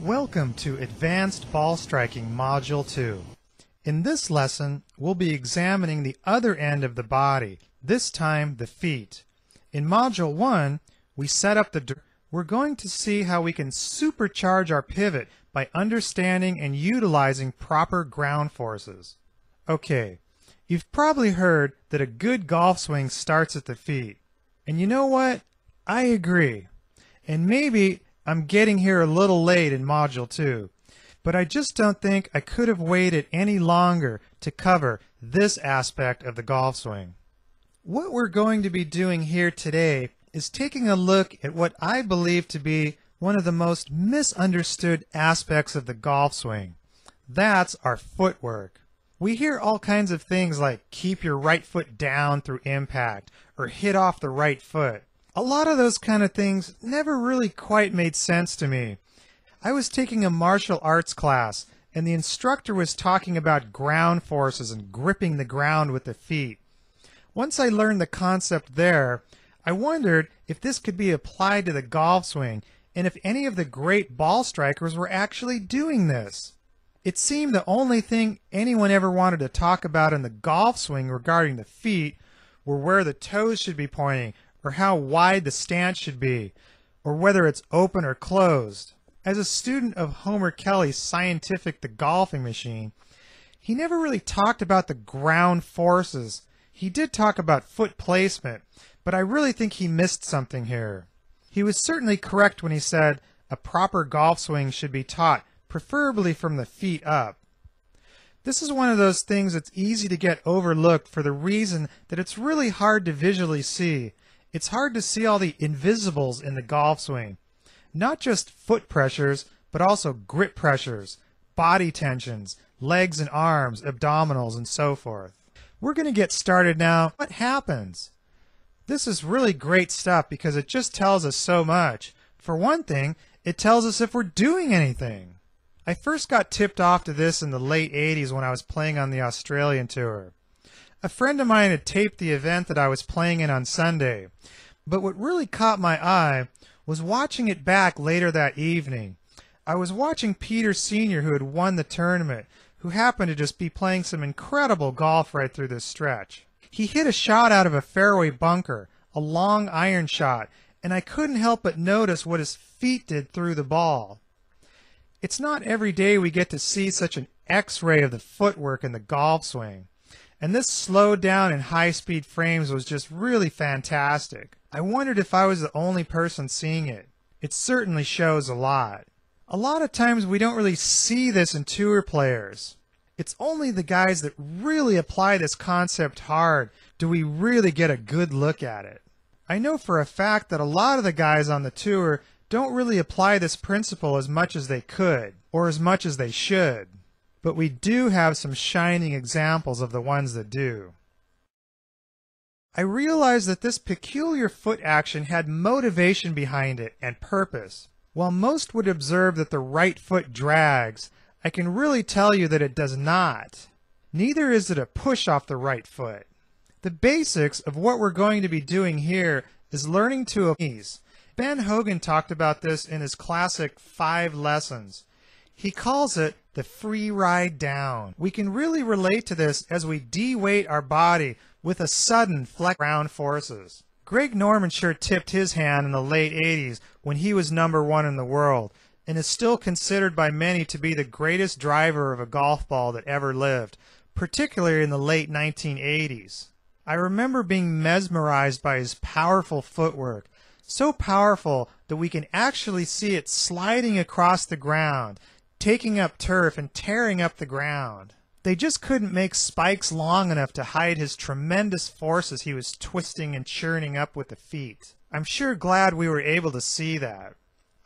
Welcome to Advanced Ball Striking Module 2. In this lesson, we'll be examining the other end of the body, this time the feet. In Module 1, we set up we're going to see how we can supercharge our pivot by understanding and utilizing proper ground forces. Okay, you've probably heard that a good golf swing starts at the feet. And you know what? I agree. And maybe I'm getting here a little late in Module 2, but I just don't think I could have waited any longer to cover this aspect of the golf swing. What we're going to be doing here today is taking a look at what I believe to be one of the most misunderstood aspects of the golf swing. That's our footwork. We hear all kinds of things like keep your right foot down through impact or hit off the right foot. A lot of those kind of things never really quite made sense to me. I was taking a martial arts class, and the instructor was talking about ground forces and gripping the ground with the feet. Once I learned the concept there, I wondered if this could be applied to the golf swing and if any of the great ball strikers were actually doing this. It seemed the only thing anyone ever wanted to talk about in the golf swing regarding the feet were where the toes should be pointing, or how wide the stance should be, or whether it's open or closed. As a student of Homer Kelly's Scientific the Golfing Machine, he never really talked about the ground forces. He did talk about foot placement, but I really think he missed something here. He was certainly correct when he said a proper golf swing should be taught, preferably from the feet up. This is one of those things that's easy to get overlooked for the reason that it's really hard to visually see. It's hard to see all the invisibles in the golf swing. Not just foot pressures, but also grip pressures, body tensions, legs and arms, abdominals, and so forth. We're going to get started now. What happens? This is really great stuff because it just tells us so much. For one thing, it tells us if we're doing anything. I first got tipped off to this in the late 80s when I was playing on the Australian tour. A friend of mine had taped the event that I was playing in on Sunday, but what really caught my eye was watching it back later that evening. I was watching Peter Sr., who had won the tournament, who happened to just be playing some incredible golf right through this stretch. He hit a shot out of a fairway bunker, a long iron shot, and I couldn't help but notice what his feet did through the ball. It's not every day we get to see such an X-ray of the footwork in the golf swing. And this slowed down in high-speed frames was just really fantastic. I wondered if I was the only person seeing it. It certainly shows a lot. A lot of times we don't really see this in tour players. It's only the guys that really apply this concept hard do we really get a good look at it. I know for a fact that a lot of the guys on the tour don't really apply this principle as much as they could, or as much as they should. But we do have some shining examples of the ones that do. I realized that this peculiar foot action had motivation behind it and purpose. While most would observe that the right foot drags, I can really tell you that it does not. Neither is it a push off the right foot. The basics of what we're going to be doing here is learning to knees. Ben Hogan talked about this in his classic 5 lessons. He calls it the free ride down. We can really relate to this as we de-weight our body with a sudden flex ground forces. Greg Norman sure tipped his hand in the late 80s when he was #1 in the world and is still considered by many to be the greatest driver of a golf ball that ever lived, particularly in the late 1980s. I remember being mesmerized by his powerful footwork, so powerful that we can actually see it sliding across the ground, taking up turf and tearing up the ground. They just couldn't make spikes long enough to hide his tremendous forces he was twisting and churning up with the feet. I'm sure glad we were able to see that.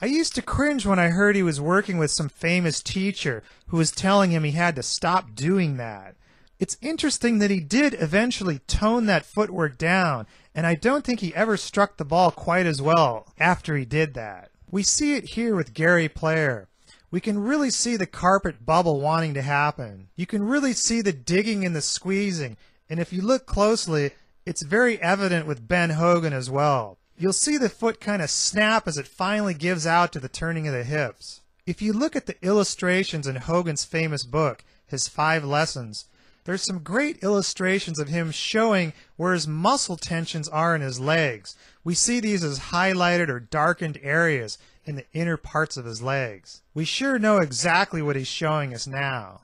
I used to cringe when I heard he was working with some famous teacher who was telling him he had to stop doing that. It's interesting that he did eventually tone that footwork down, and I don't think he ever struck the ball quite as well after he did that. We see it here with Gary Player. We can really see the carpet bubble wanting to happen. You can really see the digging and the squeezing, and if you look closely, it's very evident with Ben Hogan as well. You'll see the foot kind of snap as it finally gives out to the turning of the hips. If you look at the illustrations in Hogan's famous book, his 5 Lessons, there's some great illustrations of him showing where his muscle tensions are in his legs. We see these as highlighted or darkened areas in the inner parts of his legs. We sure know exactly what he's showing us now.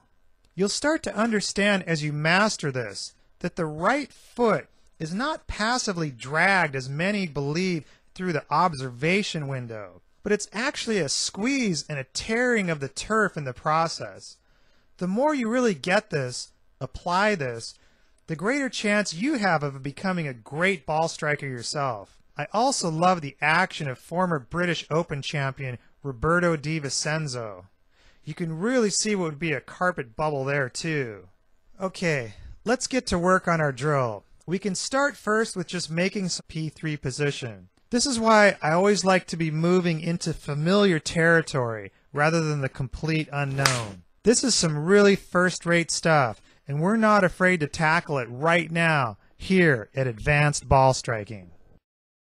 You'll start to understand as you master this that the right foot is not passively dragged as many believe through the observation window, but it's actually a squeeze and a tearing of the turf in the process. The more you really get this, apply this, the greater chance you have of becoming a great ball striker yourself. I also love the action of former British Open champion Roberto Di Vincenzo. You can really see what would be a carpet bubble there too. Okay, let's get to work on our drill. We can start first with just making some P3 position. This is why I always like to be moving into familiar territory rather than the complete unknown. This is some really first-rate stuff, and we're not afraid to tackle it right now here at Advanced Ball Striking.